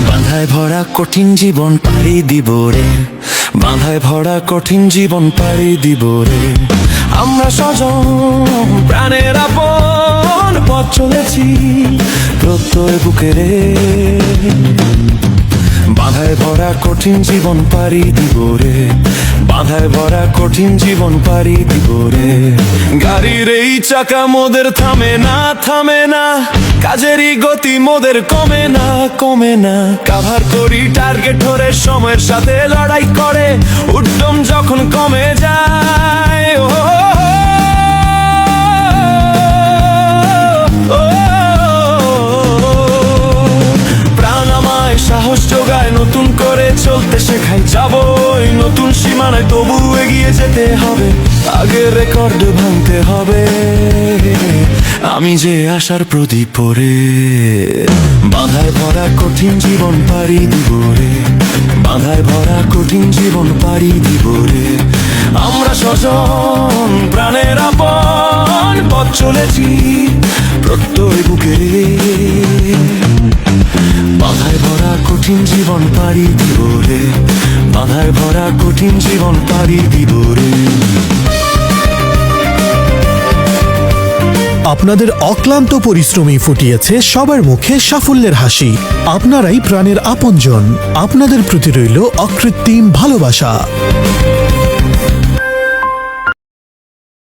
বাঁধায় ভরা কঠিন জীবন পাড়ি দিব রে, বাঁধায় ভরা কঠিন জীবন পাড়ি দিব রে। আমরা স্বজন প্রাণের আপন পথ চলেছি প্রত্যয় বুকে রে। বাঁধায় ভরা কঠিন জীবন পাড়ি দিব রে, বাঁধায় ভরা কঠিন জীবন পাড়ি দিব রে। গাড়ির এই চাকা মোদের থামে না, থামে না, কাজেরই গতি মোদের কমে না, কমে না। কাভার করি টার্গেট ধরে সময়ের সাথে লড়াই করে, উদ্যম যখন কমে যায় ও প্রাণ আমায় সাহস যোগায়, নতুন করে চলতে শেখাই। যাবই নতুন সীমানায়, তবু এগিয়ে যেতে হবে, আগের রেকর্ড ভাঙতে হবে। আমি যে আশার প্রদীপ পরে, বাঁধায় ভরা কঠিন জীবন পাড়ি দিব রে, বাঁধায় ভরা কঠিন জীবন পাড়ি দিব রে। আমরা স্বজন প্রাণের আপন পথ চলেছি প্রত্যয় বুকে রে। বাঁধায় ভরা কঠিন জীবন পাড়ি দিব রে, বাঁধায় ভরা কঠিন জীবন পাড়ি দিব রে। আপনাদের অক্লান্ত পরিশ্রমই ফুটিয়েছে সবার মুখে সাফল্যের হাসি। আপনারাই প্রাণের আপনজন, আপনাদের প্রতি রইল অকৃত্রিম ভালোবাসা।